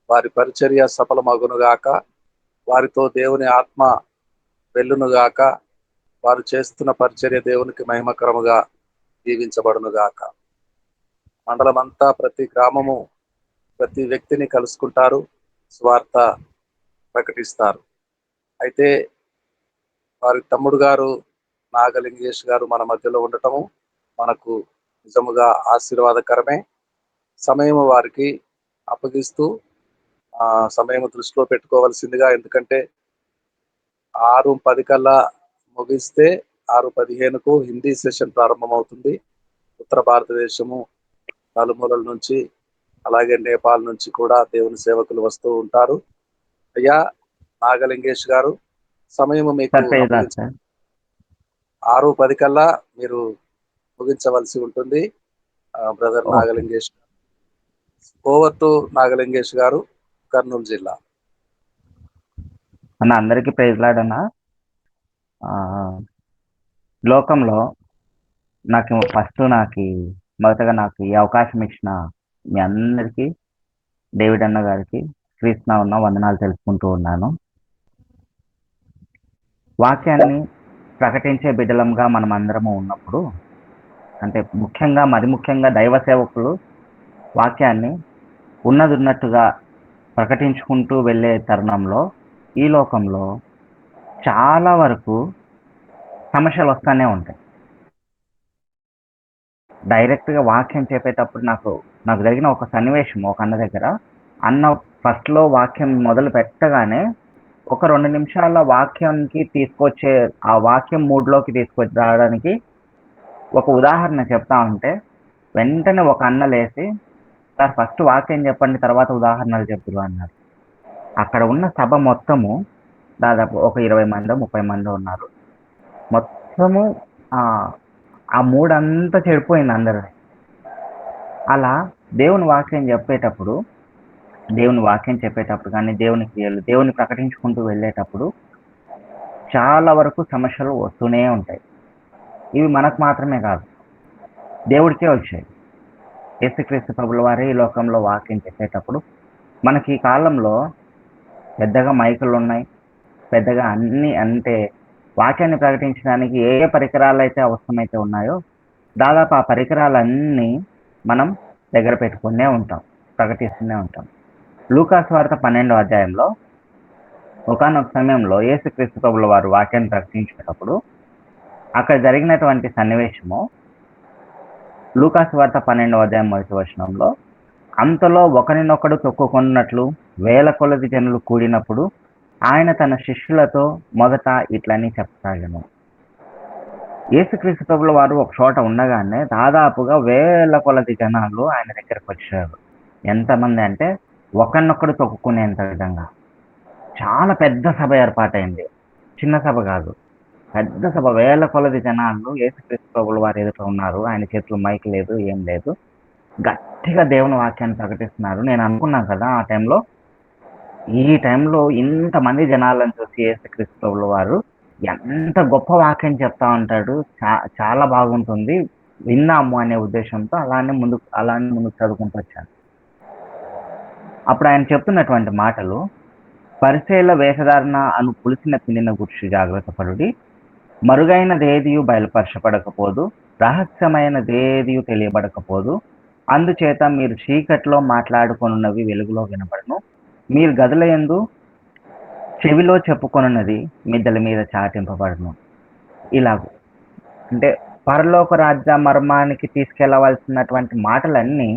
వారి పరిచర్య సఫలమగునుగాక, వారితో దేవుని ఆత్మ వెళ్ళునుగాక, వారు చేస్తున్న పరిచర్య దేవునికి మహిమకరముగా దీవించబడునుగాక. మండలమంతా ప్రతి గ్రామము ప్రతి వ్యక్తిని కలుసుకుంటారు, స్వార్థ ప్రకటిస్తారు. అయితే వారి తమ్ముడు గారు నాగలింగేష్ గారు మన మధ్యలో ఉండటము మనకు నిజముగా ఆశీర్వాదకరమే. సమయం వారికి అప్పగిస్తూ సమయం దృష్టిలో పెట్టుకోవాల్సిందిగా, ఎందుకంటే 6:10 కల్లా ముగిస్తే 6:15కు హిందీ సెషన్ ప్రారంభమవుతుంది. ఉత్తర భారతదేశము నలుమూలల నుంచి, అలాగే నేపాల్ నుంచి కూడా దేవుని సేవకులు వస్తూ ఉంటారు. అయ్యా నాగలింగేష్ గారు, సమయం మీకు 6:10 కల్లా మీరు ముగించవలసి ఉంటుంది. బ్రదర్ నాగలింగేష్, ఓవర్ టు నాగలింగేష్ గారు, కర్నూలు జిల్లా. అన్న అందరికీ ప్రైజ్ లార్డ్ అన్న. లోకంలో మొదటగా నాకు ఈ అవకాశం ఇచ్చిన మీ అందరికీ, డేవిడ్ అన్న గారికి క్రీస్తు నామమున వందనాలు తెలుపుకుంటూ ఉన్నాను. వాక్యాన్ని ప్రకటించే బిడ్డలంగా మనం అందరము ఉన్నప్పుడు, అంటే మరి ముఖ్యంగా దైవ సేవకులు వాక్యాన్ని ఉన్నట్టుగా ప్రకటించుకుంటూ వెళ్ళే తరుణంలో ఈ లోకంలో చాలా వరకు సమస్యలు వస్తూనే ఉంటాయి. డైరెక్ట్గా వాక్యం చెప్పేటప్పుడు నాకు జరిగిన ఒక సన్నివేశం, ఒక అన్న దగ్గర, అన్న ఫస్ట్లో వాక్యం మొదలు పెట్టగానే ఒక 2 నిమిషాల వాక్యానికి తీసుకొచ్చే, ఆ వాక్యం మూడ్లోకి తీసుకొచ్చి రావడానికి ఒక ఉదాహరణ చెప్తా ఉంటే వెంటనే ఒక అన్న లేసి, సార్ ఫస్ట్ వాక్యం చెప్పండి, తర్వాత ఉదాహరణలు చెప్తురు అన్నారు. అక్కడ ఉన్న సభ మొత్తము దాదాపు ఒక 20 మందో 30 మందో ఉన్నారు. మొత్తము ఆ మూడంతా చెడిపోయింది అందరిది. అలా దేవుని వాక్యం చెప్పేటప్పుడు కానీ దేవుని క్రియలు, దేవుని ప్రకటించుకుంటూ వెళ్ళేటప్పుడు చాలా వరకు సమస్యలు వస్తూనే ఉంటాయి. ఇవి మనకు మాత్రమే కాదు, దేవుడికే వచ్చాయి. యేసుక్రీస్తు ప్రభుల వారే ఈ లోకంలో వాక్యం చెప్పేటప్పుడు, మనకి ఈ కాలంలో పెద్దగా మైకులు ఉన్నాయి, పెద్దగా అంటే వాక్యాన్ని ప్రకటించడానికి ఏ పరికరాలు అయితే అవసరమైతే ఉన్నాయో దాదాపు ఆ పరికరాలన్నీ మనం దగ్గర పెట్టుకునే ఉంటాం, ప్రకటిస్తూనే ఉంటాం. లూకా సువార్త 12వ అధ్యాయంలో ఒకానొక సమయంలో యేసుక్రీస్తు ప్రభుల వారు వాక్యాన్ని ప్రకటించేటప్పుడు అక్కడ జరిగినటువంటి సన్నివేశము లూకా సువార్త 12వ అధ్యాయం 1వ వచనంలో, అంతలో ఒకరినొకడు తొక్కుకున్నట్లు వేల కొలది జనులు కూడినప్పుడు ఆయన తన శిష్యులతో మొదట ఇట్లని చెప్పసాగెను. యేసుక్రీస్తు ప్రభుల వారు ఒక చోట ఉండగానే దాదాపుగా వేల కొలది జనాలు ఆయన దగ్గరకు వచ్చారు. ఎంతమంది అంటే ఒకరినొకడు తొక్కుకునేంత విధంగా చాలా పెద్ద సభ ఏర్పాటైంది. చిన్న సభ కాదు, పెద్ద సభ. వేల కొలది జనాలు యేసుక్రీస్తు ప్రభుల వారు ఎదుట ఉన్నారు. ఆయన చేతిలో మైక్ లేదు, ఏం లేదు. గట్టిగా దేవుని వాక్యాన్ని ప్రకటిస్తున్నారు. నేను అనుకున్నాను కదా ఆ టైంలో, ఈ టైంలో ఇంతమంది జనాలను చూసి యేసుక్రీస్తు ప్రభుల వారు ఎంత గొప్ప వాక్యం చెప్తా ఉంటాడు, చాలా బాగుంటుంది, విన్నాము అనే ఉద్దేశంతో అలానే ముందుకు చదువుకుంటూ వచ్చాను. అప్పుడు ఆయన చెప్తున్నటువంటి మాటలు, పరిసయ్యుల వేషధారణ అను పులిసిన పిండిన గురించి జాగ్రత్త పడుడి, మరుగైనదేదియు బయలుపరచబడకపోదు, రహస్యమైనదేదియు తెలియబడకపోదు, అందుచేత మీరు చీకట్లో మాట్లాడుకొనున్నవి వెలుగులో వినబడను, మీరు గదుల యందు చెవిలో చెప్పుకొనున్నది మిద్దెల మీద చాటింపబడను. ఇలాగూ అంటే పరలోక రాజ్య మర్మానికి తీసుకెళ్లవలసినటువంటి మాటలన్నీ,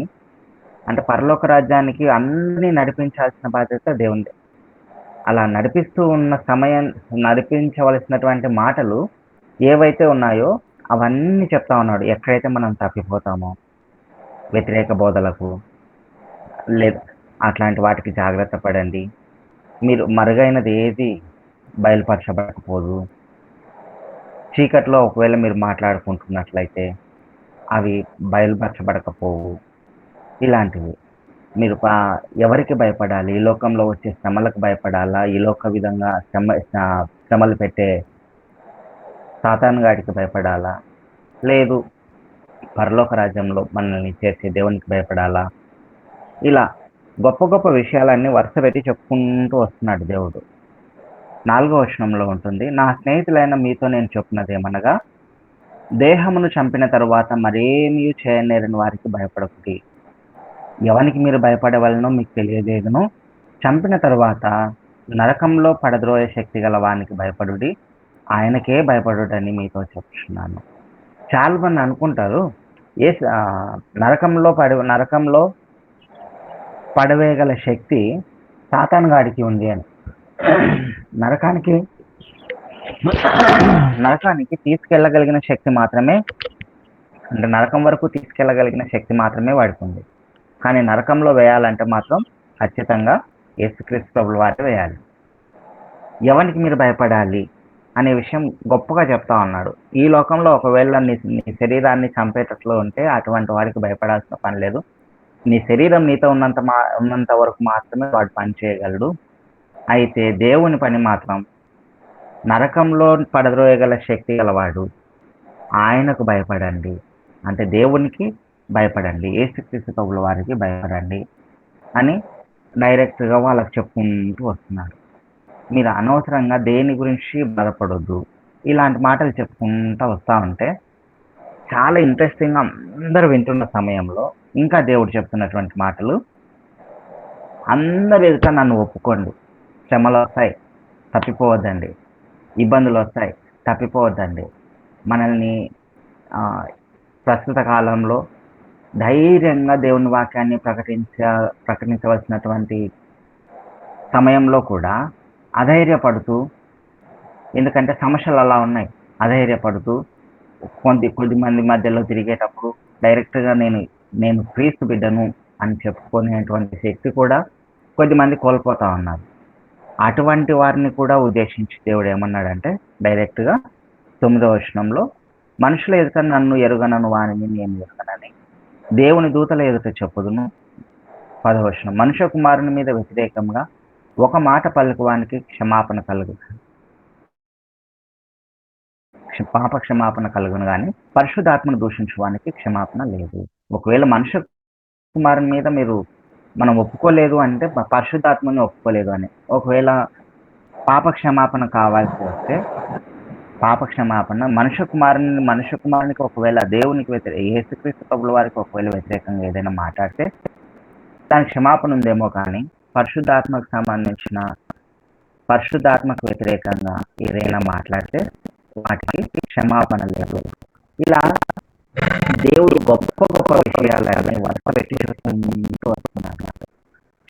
అంటే పరలోక రాజ్యానికి అందరినీ నడిపించాల్సిన బాధ్యత దేవునిదే. అలా నడిపిస్తూ ఉన్న నడిపించవలసినటువంటి మాటలు ఏవైతే ఉన్నాయో అవన్నీ చెప్తా ఉన్నాడు. ఎక్కడైతే మనం తప్పిపోతామో, వ్యతిరేక బోధలకు లేదా అట్లాంటి వాటికి జాగ్రత్త పడండి, మీరు మరుగైనది ఏది బయలుపరచబడకపోదు, చీకట్లో ఒకవేళ మీరు మాట్లాడుకుంటున్నట్లయితే అవి బయలుపరచబడకపోవు. ఇలాంటివి మీరు ఎవరికి భయపడాలి? ఈ లోకంలో వచ్చే శ్రమలకు భయపడాలా? ఈ లోక విధంగా శ్రమలు పెట్టే సాతాను గాడికి భయపడాలా? లేదు పరలోక రాజ్యంలో మనల్ని చేర్చే దేవునికి భయపడాలా? ఇలా గొప్ప గొప్ప విషయాలన్నీ వరుస పెట్టి చెప్పుకుంటూ వస్తున్నాడు దేవుడు. 4వ వచనంలో ఉంటుంది, నా స్నేహితులైన మీతో నేను చెప్పున్నదేమనగా, దేహమును చంపిన తరువాత మరేమీ చేయనేరని వారికి భయపడకుడి. ఎవనికి మీరు భయపడవలనో మీకు తెలియజేయుదును. చంపిన తరువాత నరకంలో పడద్రోయ శక్తి గల వానికి భయపడుడి. ఆయనకే భయపడుడని మీతో చెప్తున్నాను. చాలా మంది అనుకుంటారు నరకంలో పడవేయగల శక్తి సాతాను గాడికి ఉంది అని. నరకానికి తీసుకెళ్ళగలిగిన శక్తి మాత్రమే, అంటే నరకం వరకు తీసుకెళ్ళగలిగిన శక్తి మాత్రమే వాడికి ఉంది. కానీ నరకంలో వేయాలంటే మాత్రం ఖచ్చితంగా యేసుక్రీస్తు ప్రభుల వారే వేయాలి. ఎవరికి మీరు భయపడాలి అనే విషయం గొప్పగా చెప్తా ఉన్నాడు. ఈ లోకంలో ఒకవేళ నీ శరీరాన్ని చంపేటట్లు ఉంటే అటువంటి వారికి భయపడాల్సిన పని లేదు. నీ శరీరం నీతో ఉన్నంత వరకు మాత్రమే వాడు పని చేయగలడు. అయితే దేవుని పని మాత్రం నరకంలో పడద్రోయగల శక్తి గలవాడు. ఆయనకు భయపడండి, అంటే దేవునికి భయపడండి, యేసుక్రీస్తు ప్రభుల వారికి భయపడండి అని డైరెక్ట్గా వాళ్ళకి చెప్పుకుంటూ వస్తున్నారు. మీరు అనవసరంగా దేని గురించి బాధపడొద్దు, ఇలాంటి మాటలు చెప్పుకుంటూ వస్తూ ఉంటే చాలా ఇంట్రెస్టింగ్గా అందరూ వింటున్న సమయంలో ఇంకా దేవుడు చెప్తున్నటువంటి మాటలు, అందరు ఎదుట నన్ను ఒప్పుకోండి, శ్రమలు వస్తాయి తప్పిపోవద్దండి, ఇబ్బందులు వస్తాయి తప్పిపోవద్దండి. మనల్ని ప్రస్తుత కాలంలో ధైర్యంగా దేవుని వాక్యాన్ని ప్రకటించవలసినటువంటి సమయంలో కూడా అధైర్యపడుతూ, ఎందుకంటే సమస్యలు అలా ఉన్నాయి, అధైర్యపడుతూ కొద్ది మంది మధ్యలో తిరిగేటప్పుడు డైరెక్ట్గా నేను క్రీస్తు బిడ్డను అని చెప్పుకునేటువంటి శక్తి కూడా కొద్దిమంది కోల్పోతా ఉన్నారు. అటువంటి వారిని కూడా ఉద్దేశించి దేవుడు ఏమన్నాడంటే డైరెక్ట్గా 9వ వచనంలో, మనుషుల ఎదుట నన్ను ఎరుగనను వానిని నేను ఎరుగనని దేవుని దూతల ఎదుట చెప్పుదును. 10వ వచనం, మనుష్య కుమారుని మీద వ్యతిరేకంగా ఒక మాట పలుకువానికి పాప క్షమాపణ కలుగును కానీ పరిశుద్ధాత్మను దూషించువానికి క్షమాపణ లేదు. ఒకవేళ మనుష్య కుమారుని మీద మనం ఒప్పుకోలేదు అంటే పరిశుద్ధాత్మని ఒప్పుకోలేదు అని. ఒకవేళ పాప క్షమాపణ కావాల్సి వస్తే పాప క్షమాపణ మనుష్య కుమారునికి ఒకవేళ దేవునికి యేసుక్రీస్తు ప్రభుల వారికి ఒకవేళ వ్యతిరేకంగా ఏదైనా మాట్లాడితే దానికి క్షమాపణ ఉందేమో, కానీ పరిశుద్ధాత్మకు వ్యతిరేకంగా ఏదైనా మాట్లాడితే వాటికి క్షమాపణ లేదు. ఇలా దేవుడు గొప్ప గొప్ప విషయాలని వరుస పెట్టి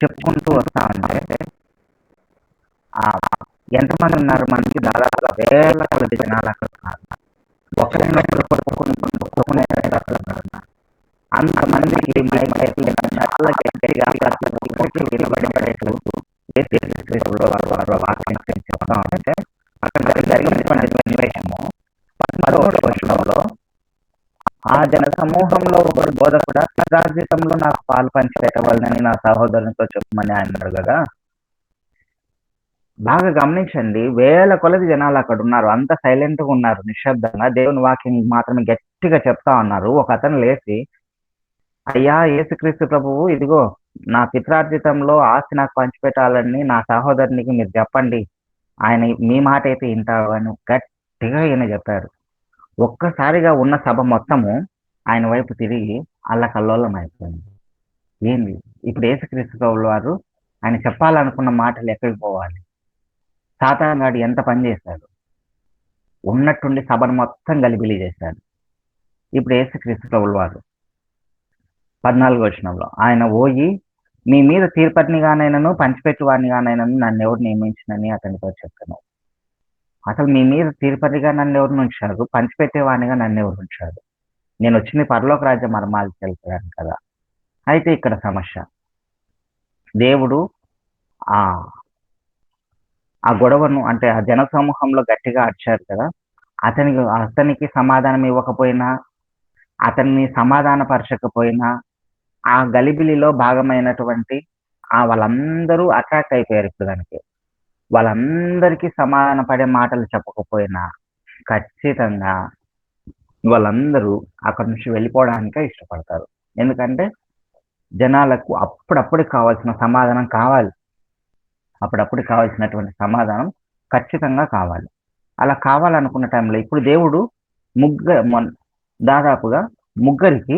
చెప్పుకుంటూ వస్తా ఉంటే ఎంతమంది ఉన్నారు మనకి? దాదాపుగా వేల కొద్ది జనాలు అక్కడ ఉన్నారు. ఒకరినొకరు కొట్టుకునే అంతమందికి చాలా గట్టిగా వాక్యం చెప్తా ఉంటే అక్కడ జరిగినటువంటి సన్నివేశము 10వ వచనంలో, ఆ జన సమూహంలో ఒకడు బోధకుడా రాజ్యంలో నాకు పాలు పంచిపెట్టవాలని నా సహోదరునితో చెప్పమని ఆయన అడగగా, బాగా గమనించండి, వేల కొలది జనాలు అక్కడ ఉన్నారు, అంత సైలెంట్గా ఉన్నారు, నిశ్శబ్దంగా దేవుని వాక్యం మాత్రమే గట్టిగా చెప్తా ఉన్నారు. ఒక అతను లేచి, అయ్యా యేసుక్రీస్తు ప్రభువు, ఇదిగో నా పిత్రార్జితంలో ఆస్తి నాకు పంచిపెట్టాలని నా సహోదరునికి మీరు చెప్పండి, ఆయన మీ మాట అయితే వింటాడు అని గట్టిగా ఈయన చెప్పారు. ఒక్కసారిగా ఉన్న సభ మొత్తము ఆయన వైపు తిరిగి అల్లకల్లోలం అయిపోయింది. ఏంది ఇప్పుడు యేసుక్రీస్తు ప్రభుల వారు ఆయన చెప్పాలనుకున్న మాటలు ఎక్కడికి పోవాలి? సాతాను గాడు ఎంత పని చేశాడు, ఉన్నట్టుండి సభను మొత్తం గలిబిలి చేశాడు. ఇప్పుడు యేసుక్రీస్తు ప్రభుల వారు 14వ వచనంలో, ఆయన పోయి మీ మీద తీర్పటినిగానైనాను పంచిపెట్టువాడినిగానైనాను నన్ను ఎవరు నియమించినని అతనితో చెప్పాను. అసలు మీ మీద తీర్పటిగా నన్ను ఎవరు ఉంచారు, పంచిపెట్టేవాడినిగా నన్ను ఎవరు ఉంచారు? నేను వచ్చింది పరలోక రాజ్య మర్మాలు తెలుపుతాను కదా. అయితే ఇక్కడ సమస్య, దేవుడు ఆ గొడవను, అంటే ఆ జన సమూహంలో గట్టిగా అరిచారు కదా, అతనికి సమాధానం ఇవ్వకపోయినా, అతన్ని సమాధానపరచకపోయినా, ఆ గలిబిలిలో భాగమైనటువంటి వాళ్ళందరూ అట్రాక్ట్ అయిపోయారు. ఇప్పుడు దానికి వాళ్ళందరికీ సమాధాన పడే మాటలు చెప్పకపోయినా ఖచ్చితంగా వాళ్ళందరూ అక్కడి నుంచి వెళ్ళిపోవడానికే ఇష్టపడతారు. ఎందుకంటే జనాలకు అప్పుడప్పుడు కావాల్సిన సమాధానం కావాలి. అప్పుడప్పుడు కావాల్సినటువంటి సమాధానం ఖచ్చితంగా కావాలి. అలా కావాలనుకున్న టైంలో ఇప్పుడు దేవుడు దాదాపుగా ముగ్గురికి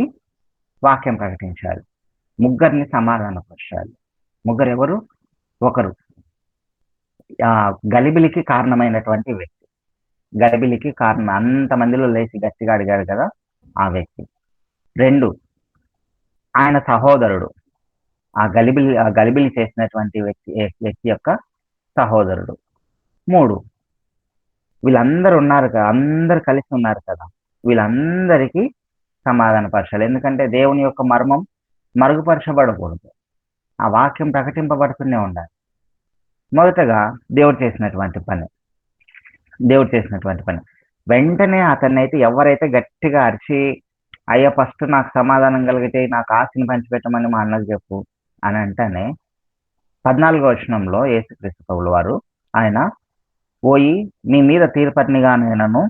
వాక్యం ప్రకటించాలి. ముగ్గురిని సమాధానపరచాలి. ముగ్గురెవరు? ఒకరు గలిబిలికి కారణమైనటువంటి వ్యక్తి. గలిబిలికి కారణం అంతమందిలో లేచి గట్టిగా అడిగాడు కదా ఆ వ్యక్తి. 2 ఆయన సహోదరుడు. ఆ గలిబిలి చేసినటువంటి వ్యక్తి యొక్క సహోదరుడు. 3 వీళ్ళందరూ ఉన్నారు కదా, అందరు కలిసి ఉన్నారు కదా, వీళ్ళందరికీ సమాధానపరచాలి. ఎందుకంటే దేవుని యొక్క మర్మం మరుగుపరచబడకూడదు. ఆ వాక్యం ప్రకటింపబడుతూనే ఉండాలి. మొదటగా దేవుడు చేసినటువంటి పని వెంటనే అతన్నైతే ఎవరైతే గట్టిగా అరిచి, అయ్యా ఫస్ట్ నాకు సమాధానం కలిగితే నాకు ఆస్తిని పంచిపెట్టమని మా అన్నకు చెప్పు అని అంటేనే 14వ వచనంలో యేసుక్రీస్తు ప్రభుల వారు ఆయన పోయి నీ మీద తీర్పరినిగానైనను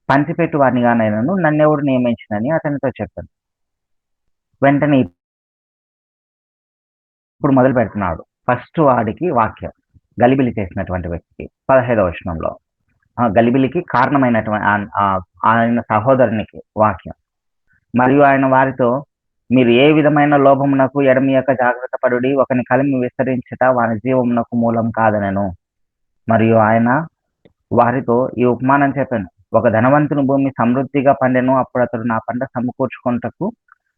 పంచిపెట్టు వారినిగానైనను నన్నెవడు నియమించినని అతనితో చెప్పాను. వెంటనే ఇప్పుడు మొదలు పెడుతున్నాడు. ఫస్ట్ వాడికి వాక్యం గలిబిలి చేసినటువంటి వ్యక్తికి 15వ వచనంలో గలిబిలికి కారణమైనటువంటి ఆయన సహోదరునికి వాక్యం. మరియు ఆయన వారితో, మీరు ఏ విధమైన లోభమునకు ఎడమియక జాగ్రత్త పడుడి, ఒకని కలిమి విస్తరించుట వాని జీవమునకు మూలం కాదనెను. మరియు ఆయన వారితో ఈ ఉపమానం చెప్పాను. ఒక ధనవంతుని భూమి సమృద్ధిగా పండెను. అప్పుడు అతడు నా పంట సమకూర్చుకొనుటకు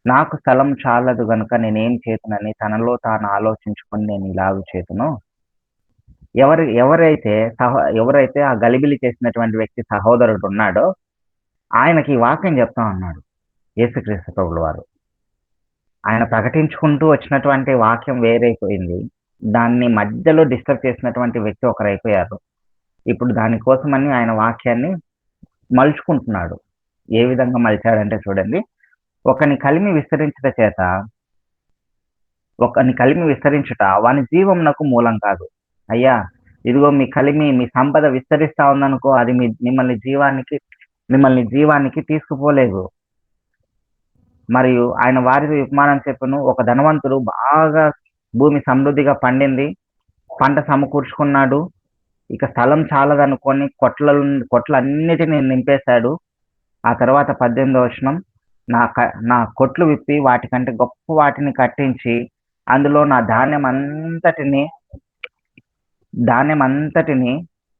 నాకు స్థలం చాలదు గనుక నేనేం చేతునని తనలో తాను ఆలోచించుకొని నేను ఇలాగ చేతును. ఎవరైతే ఆ గలిబిలి చేసినటువంటి వ్యక్తి సహోదరుడు ఉన్నాడో ఆయనకి ఈ వాక్యం చెప్తా ఉన్నాడు యేసుక్రీస్తు ప్రభుల వారు. ఆయన ప్రకటించుకుంటూ వచ్చినటువంటి వాక్యం వేరైపోయింది. దాన్ని మధ్యలో డిస్టర్బ్ చేసినటువంటి వ్యక్తి ఒకరైపోయారు. ఇప్పుడు దానికోసమని ఆయన వాక్యాన్ని మలుచుకుంటున్నాడు. ఏ విధంగా మలిచాడంటే చూడండి, ఒకని కలిమి విస్తరించుట వాని జీవమునకు మూలం కాదు. అయ్యా ఇదిగో మీ సంపద విస్తరిస్తా ఉందనుకో, అది మిమ్మల్ని జీవానికి తీసుకుపోలేదు. మరియు ఆయన వారితో ఉపమానం చెప్పును, ఒక ధనవంతుడు బాగా భూమి సమృద్ధిగా పండింది, పంట సమకూర్చుకున్నాడు. ఇక స్థలం చాలదనుకొని కొట్లన్నిటిని నింపేశాడు. ఆ తర్వాత 18వ వచనం, నా కొట్లు విప్పి వాటికంటే గొప్ప వాటిని కట్టించి అందులో నా ధాన్యం అంతటిని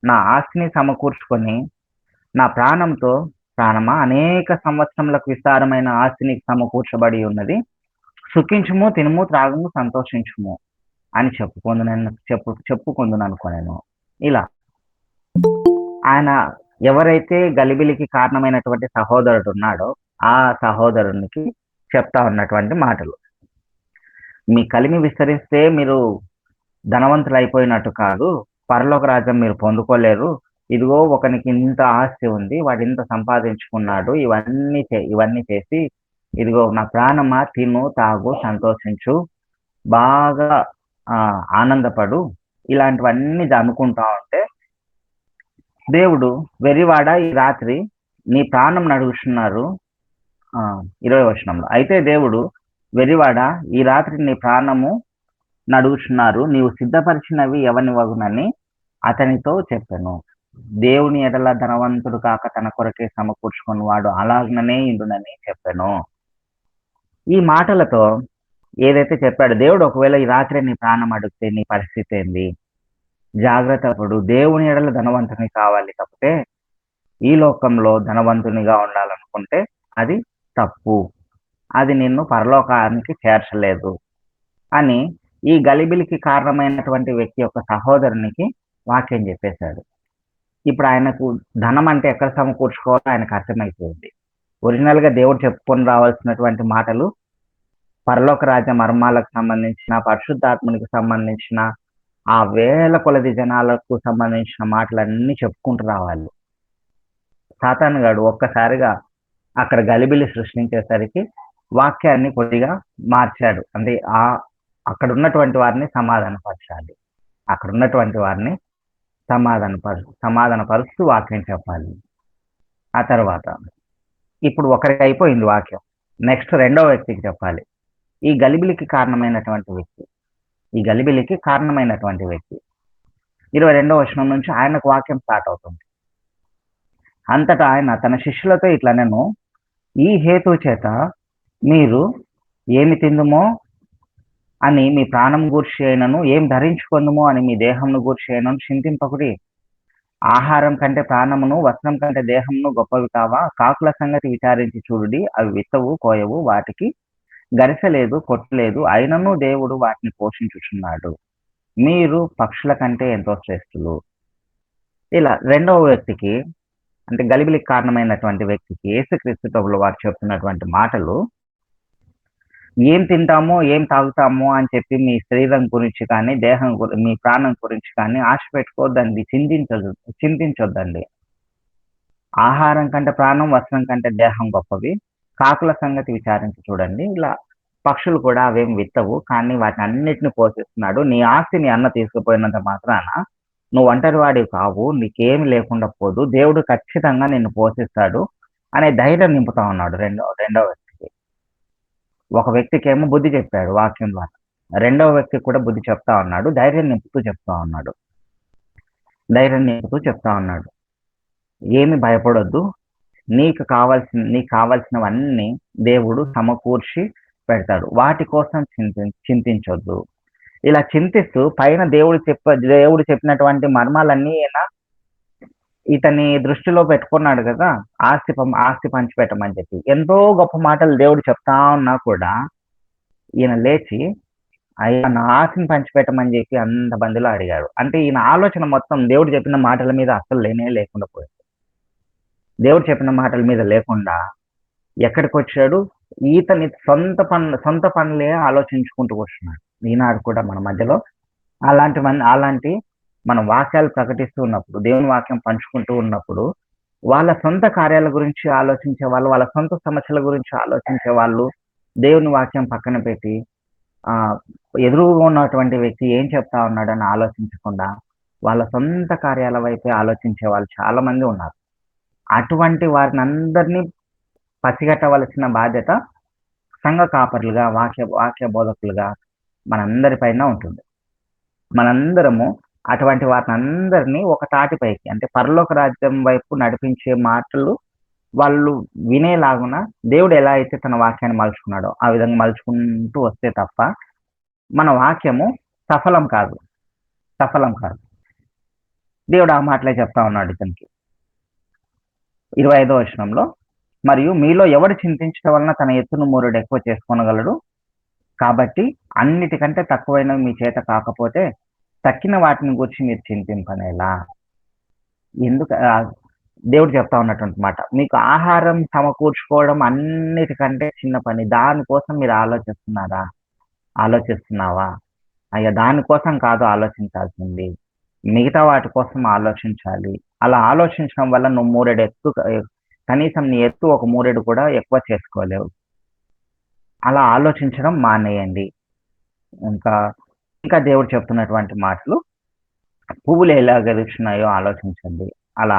నా ఆస్తిని సమకూర్చుకొని నా ప్రాణమా అనేక సంవత్సరములకు విస్తారమైన ఆస్తిని సమకూర్చబడి ఉన్నది, సుఖించుము, తినుము, త్రాగుము, సంతోషించుము అని చెప్పుకుందును అనుకోనేను. ఇలా ఆయన ఎవరైతే గలిబిలికి కారణమైనటువంటి సహోదరుడు ఉన్నాడో ఆ సహోదరునికి చెప్తా ఉన్నటువంటి మాటలు, మీ కలిమి విస్తరిస్తే మీరు ధనవంతులు అయిపోయినట్టు కాదు, పరలోక రాజ్యం మీరు పొందుకోలేరు. ఇదిగో ఒకనికి ఇంత ఆస్తి ఉంది, వాడు ఇంత సంపాదించుకున్నాడు, ఇవన్నీ చేసి ఇదిగో నా ప్రాణమా తిను, తాగు, సంతోషించు, బాగా ఆనందపడు, ఇలాంటివన్నీ అనుకుంటా ఉంటే దేవుడు, వెర్రివాడ ఈ రాత్రి నీ ప్రాణం అడుగుతున్నారు. 20వ వచనంలో, అయితే దేవుడు, వెర్రివాడ ఈ రాత్రి నీ ప్రాణము నడుగుచున్నారు, నీవు సిద్ధపరిచినవి ఎవని వగునని అతనితో చెప్పాను. దేవుని ఎడల ధనవంతుడు కాక తన కొరకే సమకూర్చుకుని వాడు అలాగనే ఇండునని చెప్పాను. ఈ మాటలతో ఏదైతే చెప్పాడు దేవుడు, ఒకవేళ ఈ రాత్రి నీ ప్రాణం అడిగితే నీ పరిస్థితి ఏంది? జాగ్రత్త పడు. దేవుని ఎడల ధనవంతుని కావాలి తప్పితే ఈ లోకంలో ధనవంతునిగా ఉండాలనుకుంటే అది తప్పు, అది నిన్ను పరలోకానికి చేర్చలేదు అని ఈ గలిబిలికి కారణమైనటువంటి వ్యక్తి యొక్క సహోదరునికి వాక్యం చెప్పేశాడు. ఇప్పుడు ఆయనకు ధనం అంటే ఎక్కడ సమకూర్చుకోవాలో ఆయనకు అర్థమైపోయింది. ఒరిజినల్గా దేవుడు చెప్పుకొని రావాల్సినటువంటి మాటలు పరలోక రాజ్య మర్మాలకు సంబంధించిన, పరిశుద్ధాత్మనికి సంబంధించిన, ఆ వేల కొలది జనాలకు సంబంధించిన మాటలన్నీ చెప్పుకుంటూ రావాలి. సాతాను గాడు ఒక్కసారిగా అక్కడ గలిబిలి సృష్టించేసరికి వాక్యాన్ని కొద్దిగా మార్చాడు. అంటే అక్కడ ఉన్నటువంటి వారిని సమాధానపరచాలి, అక్కడ ఉన్నటువంటి వారిని సమాధానపరుస్తూ వాక్యం చెప్పాలి. ఆ తర్వాత ఇప్పుడు ఒకరికి అయిపోయింది వాక్యం, నెక్స్ట్ రెండో వ్యక్తికి చెప్పాలి. ఈ గలిబిలికి కారణమైనటువంటి వ్యక్తి. ఈ గలిబిలికి కారణమైనటువంటి వ్యక్తి. 22వ వచనం నుంచి ఆయనకు వాక్యం స్టార్ట్ అవుతుంది. అంతటా ఆయన తన శిష్యులతో ఇట్లనెను, ఈ హేతువు చేత మీరు ఏమి తిందుమో అని మీ ప్రాణం గూర్చి అయినను, ఏం ధరించుకొందుమో అని మీ దేహమును గూర్చి అయినను చింతింపకుడి. ఆహారం కంటే ప్రాణమును, వస్త్రం కంటే దేహమును గొప్పవి కావా? కాకుల సంగతి విచారించి చూడుడి, అవి విత్తవు, కోయవు, వాటికి గరిసె లేదు, కొట్టు లేదు, అయినను దేవుడు వాటిని పోషించుచున్నాడు. మీరు పక్షుల కంటే ఎంతో శ్రేష్ఠులు. ఇలా రెండవ వ్యక్తికి, అంటే గలిబిలికి కారణమైనటువంటి వ్యక్తికి యేసుక్రీస్తు ప్రభుల వారు చెప్తున్నటువంటి మాటలు, ఏం తింటామో, ఏం తాగుతామో అని చెప్పి మీ శరీరం గురించి కానీ, మీ ప్రాణం గురించి కానీ ఆశ పెట్టుకోవద్దండి, చింతించొద్దండి. ఆహారం కంటే ప్రాణం, వస్త్రం కంటే దేహం గొప్పవి. కాకుల సంగతి విచారించి చూడండి. ఇలా పక్షులు కూడా అవేం విత్తవు, కానీ వాటిని అన్నిటిని పోషిస్తున్నాడు. నీ ఆస్తి నీ అన్న తీసుకుపోయినంత మాత్రాన నువ్వు ఒంటరి వాడివి కావు, నీకేమి లేకుండా పోదు, దేవుడు ఖచ్చితంగా నిన్ను పోషిస్తాడు అనే ధైర్యం నింపుతా ఉన్నాడు రెండవ వ్యక్తికి. ఒక వ్యక్తికి ఏమో బుద్ధి చెప్పాడు వాక్యం ద్వారా, రెండవ వ్యక్తికి కూడా బుద్ధి చెప్తా ఉన్నాడు, ధైర్యం నింపుతూ చెప్తా ఉన్నాడు. ఏమి భయపడొద్దు, నీకు కావాల్సినవన్నీ దేవుడు సమకూర్చి పెడతాడు, వాటి కోసం చింతించొద్దు. ఇలా చింతిస్తూ పైన దేవుడు చెప్పినటువంటి మర్మాలన్నీ ఇతని దృష్టిలో పెట్టుకున్నాడు కదా, ఆస్తి పంచిపెట్టమని చెప్పి ఎంతో గొప్ప మాటలు దేవుడు చెప్తా ఉన్నా కూడా ఈయన లేచి అయ్యా నా ఆస్తిని పంచిపెట్టమని చెప్పి అంత మందిలో అడిగాడు. అంటే ఈయన ఆలోచన మొత్తం దేవుడు చెప్పిన మాటల మీద అసలు లేకుండా పోయింది. దేవుడు చెప్పిన మాటల మీద లేకుండా ఎక్కడికి వచ్చాడు? ఈతని సొంత పనులే ఆలోచించుకుంటూ వస్తున్నాడు. ఈనాడు కూడా మన మధ్యలో అలాంటి మనం వాక్యాలు ప్రకటిస్తూ ఉన్నప్పుడు, దేవుని వాక్యం పంచుకుంటూ ఉన్నప్పుడు, వాళ్ళ సొంత కార్యాల గురించి ఆలోచించే వాళ్ళు, వాళ్ళ సొంత సమస్యల గురించి ఆలోచించే వాళ్ళు దేవుని వాక్యం పక్కన పెట్టి ఎదురుగా ఉన్నటువంటి వ్యక్తి ఏం చెప్తా ఉన్నాడని ఆలోచించకుండా వాళ్ళ సొంత కార్యాల వైపే ఆలోచించే వాళ్ళు చాలా మంది ఉన్నారు. అటువంటి వారిని అందరినీ పసిగట్టవలసిన బాధ్యత సంఘ కాపరులుగా, వాక్య బోధకులుగా మనందరిపైన ఉంటుంది. మనందరము అటువంటి వారిని అందరినీ ఒక తాటిపైకి, అంటే పరలోక రాజ్యం వైపు నడిపించే మాటలు వాళ్ళు వినేలాగున దేవుడు ఎలా అయితే తన వాక్యాన్ని మలుచుకున్నాడో ఆ విధంగా మలుచుకుంటూ వస్తే తప్ప మన వాక్యము సఫలం కాదు. దేవుడు ఆ మాటలే చెప్తా ఉన్నాడు ఇతనికి 25వ వచనంలో, మరియు మీలో ఎవడు చింతించడం వలన తన ఎత్తును మూరెడు ఎక్కువ చేసుకోనగలడు, కాబట్టి అన్నిటికంటే తక్కువైనవి మీ చేత కాకపోతే తక్కిన వాటిని గురించి మీరు చింతింపనేలా. ఎందుకు దేవుడు చెప్తా ఉన్నటువంటి మాట, మీకు ఆహారం సమకూర్చుకోవడం అన్నిటికంటే చిన్న పని, దానికోసం మీరు ఆలోచిస్తున్నావా? అయ్యా దానికోసం కాదు ఆలోచించాల్సింది, మిగతా వాటి కోసం ఆలోచించాలి. అలా ఆలోచించడం వల్ల నువ్వు మూరెడు కనీసం నీ ఎత్తు ఒక మూరెడు కూడా ఎక్కువ చేసుకోలేవు. అలా ఆలోచించడం మానేయండి. ఇంకా దేవుడు చెప్తున్నటువంటి మాటలు, పువ్వులు ఎలా గెలుచున్నాయో ఆలోచించండి. అలా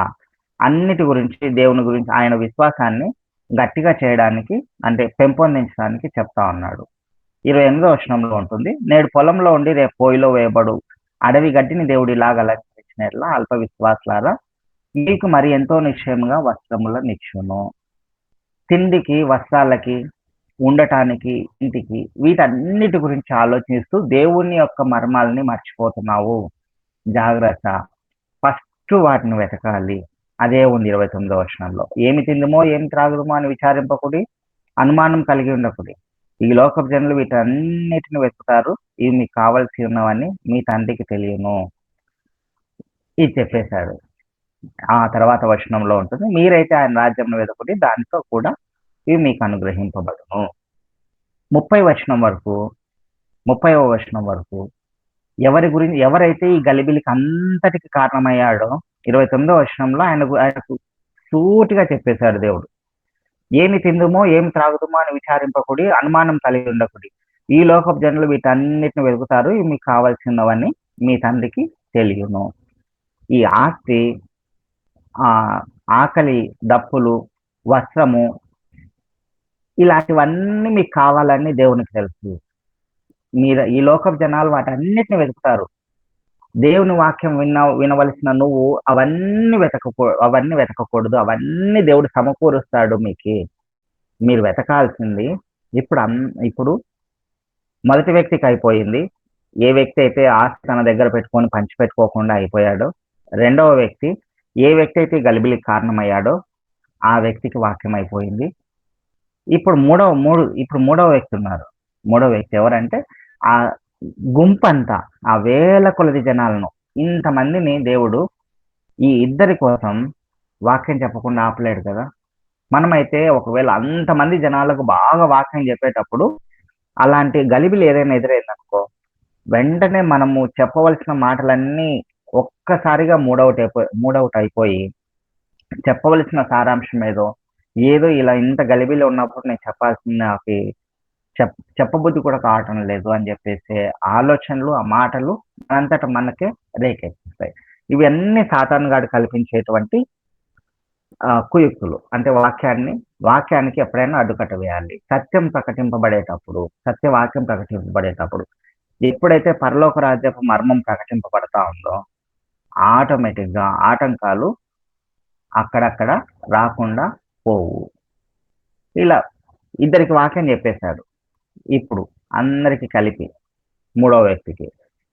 అన్నిటి గురించి, దేవుని గురించి, ఆయన విశ్వాసాన్ని గట్టిగా చేయడానికి, అంటే పెంపొందించడానికి చెప్తా ఉన్నాడు. 28వ వచనంలో ఉంటుంది, నేడు పొలంలో ఉండి రేపు పోయిలో వేయబడు అడవి గడ్డిని దేవుడు ఇలాగ అలంకరించిన అల్ప విశ్వాసులారా, మీకు మరి ఎంతో నిశ్చయముగా వస్త్రముల నిచ్చును. తిండికి, వస్త్రాలకి, ఉండటానికి, ఇంటికి, వీటన్నిటి గురించి ఆలోచిస్తూ దేవుని యొక్క మర్మాలని మర్చిపోతున్నావు. జాగ్రత్త, ఫస్ట్ వాటిని వెతకాలి. అదే ఉంది 29వ వచనంలో, ఏమి తిందుమో ఏమి త్రాగుదుమో అని విచారింపకుడి, అనుమానం కలిగి ఉండకుడి. ఈ లోకపు జనులు వీటన్నిటిని వెతుకుతారు, ఇవి మీకు కావాల్సి ఉన్నవని మీ తండ్రికి తెలియను. ఇది చెప్పేశాడు. ఆ తర్వాత వచనంలో ఉంటుంది, మీరైతే ఆయన రాజ్యం వెతుకుడి, దానితో కూడా ఇవి మీకు అనుగ్రహింపబడును. 30వ వచనం వరకు ఎవరైతే ఈ గలిబిలికి అంతటికి కారణమయ్యాడో 29వ వచనంలో ఆయనకు సూటిగా చెప్పేశాడు దేవుడు, ఏమి తిందుమో ఏమి త్రాగుదుమో అని విచారింపకుడి, అనుమానం కలిగి ఉండకుడి. ఈ లోకపు జనులు వీటన్నిటిని వెతుకుతారు, ఇవి మీకు కావాల్సినవని మీ తండ్రికి తెలియను. ఈ ఆస్తి, ఆకలి, దప్పులు, వస్త్రము, ఇలాంటివన్నీ మీకు కావాలని దేవునికి తెలుసు. మీరు ఈ లోకపు జనాలు వాటన్నిటిని వెతుకుతారు. దేవుని వాక్యం వినవలసిన నువ్వు అవన్నీ వెతకకూడదు. అవన్నీ దేవుడు సమకూరుస్తాడు మీకి. మీరు వెతకాల్సింది ఇప్పుడు మొదటి వ్యక్తికి అయిపోయింది. ఏ వ్యక్తి అయితే ఆస్తి తన దగ్గర పెట్టుకొని పంచిపెట్టుకోకుండా అయిపోయాడో, రెండవ వ్యక్తి ఏ వ్యక్తి అయితే గలిబిలికి కారణమయ్యాడో ఆ వ్యక్తికి వాక్యం అయిపోయింది. ఇప్పుడు మూడవ వ్యక్తి ఉన్నారు. మూడవ వ్యక్తి ఎవరంటే ఆ గుంపంతా, ఆ వేల కొలది జనాలను, ఇంతమందిని దేవుడు ఈ ఇద్దరి కోసం వాక్యం చెప్పకుండా ఆపలేడు కదా. మనమైతే ఒకవేళ అంతమంది జనాలకు బాగా వాక్యం చెప్పేటప్పుడు అలాంటి గలిబిలి ఏదైనా ఎదురైందనుకో, వెంటనే మనము చెప్పవలసిన మాటలన్నీ ఒక్కసారిగా మూడవుట్ అయిపోయి చెప్పవలసిన సారాంశం ఏదో ఇలా ఇంత గలిబిలి ఉన్నప్పుడు నేను చెప్పాల్సింది నాకు చెప్పబుద్ధి కూడా కావటం లేదు అని చెప్పేసి ఆలోచనలు, ఆ మాటలు మనంతట మనకే రేకెత్తిస్తాయి. ఇవన్నీ సాతాను గాడు కల్పించేటువంటి కుయుక్తులు. అంటే వాక్యానికి ఎప్పుడైనా అడ్డుకట్ట వేయాలి. సత్యవాక్యం ప్రకటింపబడేటప్పుడు ఎప్పుడైతే పరలోక రాజ్యపు మర్మం ప్రకటింపబడతా ఉందో ఆటోమేటిక్ గా ఆటంకాలు అక్కడక్కడ రాకుండా పోవు. ఇలా ఇద్దరికి వాక్యం చెప్పేశాడు. ఇప్పుడు అందరికి కలిపి మూడవ వ్యక్తికి,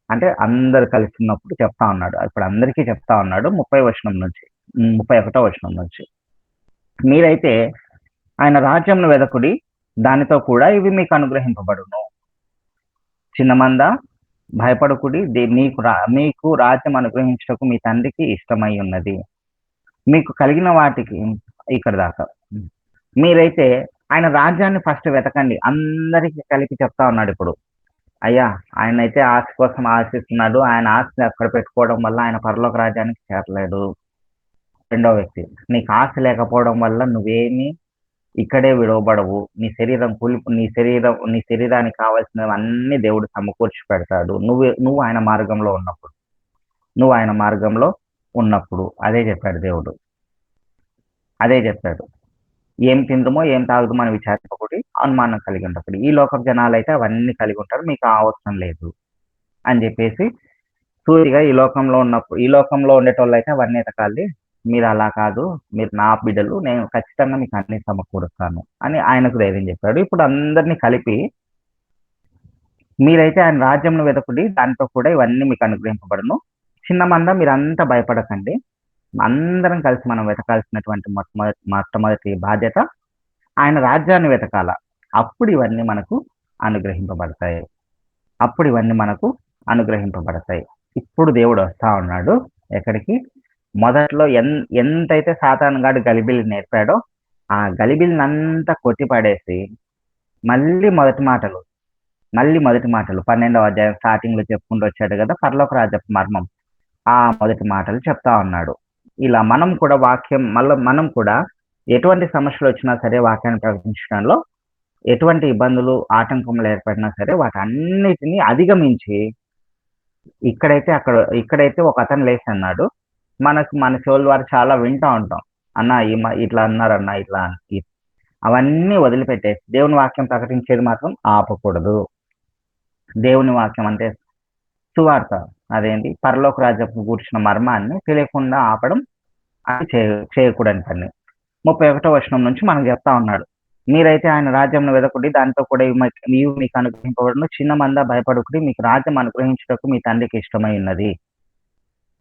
అంటే అందరు కలిసి ఉన్నప్పుడు చెప్తా ఉన్నాడు. ఇప్పుడు అందరికీ చెప్తా ఉన్నాడు 31వ వచనం నుంచి. మీరైతే ఆయన రాజ్యంను వెదకుడి, దానితో కూడా ఇవి మీకు అనుగ్రహింపబడును. చిన్నమంద భయపడకుడి, మీకు రాజ్యం అనుగ్రహించటకు మీ తండ్రికి ఇష్టమై ఉన్నది. మీకు కలిగిన వాటికి ఇక్కడ దాకా. మీరైతే ఆయన రాజ్యాన్ని ఫస్ట్ వెతకండి. అందరికి కలిపి చెప్తా ఉన్నాడు. ఇప్పుడు అయ్యా, ఆయన అయితే ఆశ కోసం ఆశిస్తున్నాడు. ఆయన ఆశ అక్కడ పెట్టుకోవడం వల్ల ఆయన పరలోక రాజ్యానికి చేరలేడు. రెండో వ్యక్తి, నీకు ఆశ లేకపోవడం వల్ల నువ్వేమి ఇక్కడే విడవబడవు. నీ శరీరానికి కావాల్సినవన్నీ దేవుడు సమకూర్చి పెడతాడు. నువ్వు ఆయన మార్గంలో ఉన్నప్పుడు అదే చెప్పాడు దేవుడు. అదే చెప్పాడు, ఏం తిందుమో ఏం తాగుదుమో అని విచారింపకుడి, అనుమానం కలిగి ఉండకూడదు. ఈ లోకపు జనాలు అయితే అవన్నీ కలిగి ఉంటారు, మీకు అవసరం లేదు అని చెప్పేసి సూటిగా ఈ లోకంలో ఉండేటోళ్ళు అయితే అవన్నీ ఎతకాలి. మీరు అలా కాదు, మీరు నా బిడ్డలు, నేను ఖచ్చితంగా మీకు అన్ని సమకూరుస్తాను అని ఆయనకు ధైర్యం చెప్పాడు. ఇప్పుడు అందరినీ కలిపి మీరైతే ఆయన రాజ్యంను వెతకుడి, దాంతో కూడా ఇవన్నీ మీకు అనుగ్రహింపబడును. చిన్న మంద, మీరంతా భయపడకండి. అందరం కలిసి మనం వెతకాల్సినటువంటి మొట్టమొదటి బాధ్యత ఆయన రాజ్యాన్ని వెతకాల. అప్పుడు ఇవన్నీ మనకు అనుగ్రహింపబడతాయి. ఇప్పుడు దేవుడు వస్తా ఉన్నాడు ఎక్కడికి? మొదట్లో ఎంతైతే సాతాను గాడు గలిబిలి నేర్పాడో ఆ గలిబిలిని అంతా కొట్టిపడేసి మళ్ళీ మొదటి మాటలు 12వ అధ్యాయం స్టార్టింగ్ లో చెప్పుకుంటూ వచ్చాడు కదా, పరలోక రాజ్యపు మర్మం. ఆ మొదటి మాటలు చెప్తా ఉన్నాడు. ఇలా మనం కూడా ఎటువంటి సమస్యలు వచ్చినా సరే వాక్యాన్ని ప్రకటించడంలో ఎటువంటి ఇబ్బందులు, ఆటంకములు ఏర్పడినా సరే వాటన్నిటిని అధిగమించి ఇక్కడైతే ఒక అతను లేచి అన్నాడు. మన చెవుల ద్వారా చాలా వింటా ఉంటాం, అన్న ఇట్లా అన్నారన్న, ఇట్లా అవన్నీ వదిలిపెట్టేసి దేవుని వాక్యం ప్రకటించేది మాత్రం ఆపకూడదు. దేవుని వాక్యం అంటే సువార్త, అదేంటి పరలోక రాజ్యపు కూర్చున్న మర్మాన్ని తెలియకుండా ఆపడం అది చేయకూడని పని. 31వ వచనం నుంచి మనకు చెప్తా ఉన్నాడు, మీరైతే ఆయన రాజ్యంను వెదకుడి, దాంతో కూడా ఇవి మీకు అనుగ్రహింపబడును. చిన్న మంద భయపడుకుడి, మీకు రాజ్యం అనుగ్రహించుటకు మీ తండ్రికి ఇష్టమై ఉన్నది.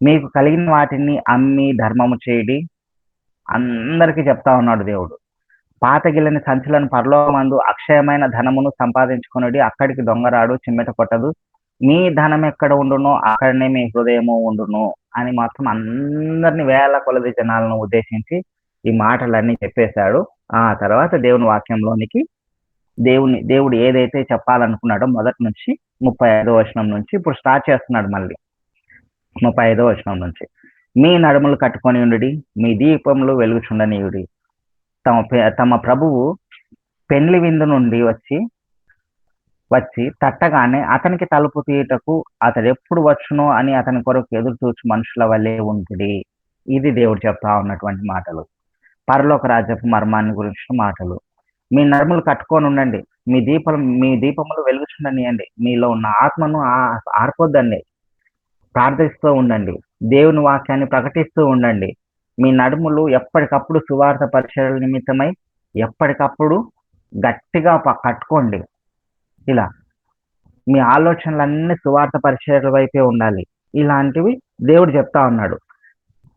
మీకు కలిగిన వాటిని అమ్మి ధర్మము చేయడి. అందరికీ చెప్తా ఉన్నాడు దేవుడు. పాతగిల్లని సంచులను పరలోకమందు అక్షయమైన ధనమును సంపాదించుకున్నది, అక్కడికి దొంగరాడు చిమ్మెట కొట్టదు. మీ ధనం ఎక్కడ ఉండునో అక్కడనే మీ హృదయము ఉండును అని మాత్రం అందరిని వేల కొలది జనాలను ఉద్దేశించి ఈ మాటలన్నీ చెప్పేశాడు. ఆ తర్వాత దేవుని వాక్యంలోనికి దేవుడు ఏదైతే చెప్పాలనుకున్నాడో మొదటి నుంచి 35వ వచనం నుంచి ఇప్పుడు స్టార్ట్ చేస్తున్నాడు. మళ్ళీ 35వ వచనం నుంచి, మీ నడుములు కట్టుకొని ఉండుడి, మీ దీపములు వెలుగుచుండనీయుడి. తమ ప్రభువు పెండ్లి విందు నుండి వచ్చి తట్టగానే అతనికి తలుపు తీయటకు అతడు ఎప్పుడు వచ్చునో అని అతని కొరకు ఎదురు చూచి మనుషుల వల్లే ఉంటుంది. ఇది దేవుడు చెప్తా ఉన్నటువంటి మాటలు, పరలోక రాజ్యపు మర్మాన్ని గురించిన మాటలు. మీ నడుములు కట్టుకొని ఉండండి. మీ దీపములు వెలుగుచుండనియండి. మీలో ఉన్న ఆత్మను ఆర్పొద్దండి. ప్రార్థిస్తూ ఉండండి. దేవుని వాక్యాన్ని ప్రకటిస్తూ ఉండండి. మీ నడుములు ఎప్పటికప్పుడు సువార్త పరిచర్యల నిమిత్తమై ఎప్పటికప్పుడు గట్టిగా కట్టుకోండి. ఇలా మీ ఆలోచనలన్నీ సువార్త పరిచర్యల వైపే ఉండాలి. ఇలాంటివి దేవుడు చెప్తా ఉన్నాడు.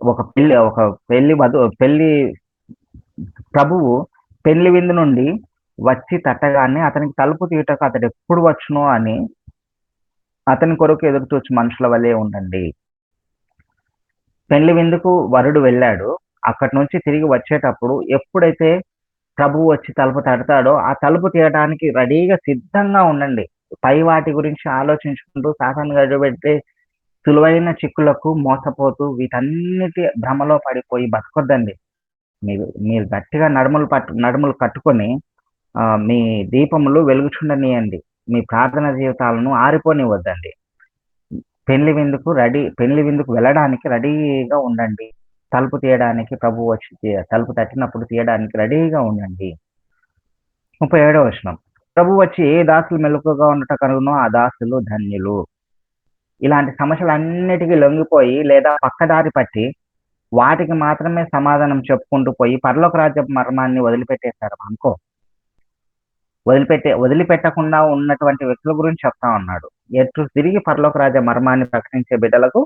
ఒక పెళ్లి ప్రభువు పెళ్లి విందు నుండి వచ్చి తట్టగానే అతనికి తలుపు తీయటకు అతడు ఎప్పుడు వచ్చునో అని అతని కొరకు ఎదురు చూచి మనుషుల వలె ఉండండి. పెళ్లి విందుకు వరుడు వెళ్ళాడు. అక్కడి నుంచి తిరిగి వచ్చేటప్పుడు ఎప్పుడైతే ప్రభువు వచ్చి తలుపు తడతాడో ఆ తలుపు తీయడానికి రెడీగా సిద్ధంగా ఉండండి. పై వాటి గురించి ఆలోచించుకుంటూ సాతాను గడిపెట్టే సులువైన చిక్కులకు మోసపోతూ వీటన్నిటి భ్రమలో పడిపోయి బతకొద్దండి. మీరు గట్టిగా నడుములు కట్టుకొని మీ దీపములు వెలుగుచుండనియండి. మీ ప్రార్థన జీవితాలను ఆరిపోనివ్వద్దండి. పెళ్లి విందుకు వెళ్ళడానికి రెడీగా ఉండండి. తలుపు తీయడానికి ప్రభువు వచ్చి తలుపు తట్టినప్పుడు తీయడానికి రెడీగా ఉండండి. 37వ వచనం. ప్రభువు వచ్చి ఏ దాసులు మెలకువగా ఉండట కనుగొనో ఆ దాసులు ధన్యులు. ఇలాంటి సమస్యలన్నిటికీ లొంగిపోయి లేదా పక్కదారి పట్టి వాటికి మాత్రమే సమాధానం చెప్పుకుంటూ పోయి పరలోక రాజ్య మర్మాన్ని వదిలిపెట్టేశారు అనుకో. వదిలిపెట్టకుండా ఉన్నటువంటి వ్యక్తుల గురించి చెప్తా ఉన్నాడు. ఎటు తిరిగి పరలోక రాజ్య మర్మాన్ని ప్రకటించే బిడ్డలకు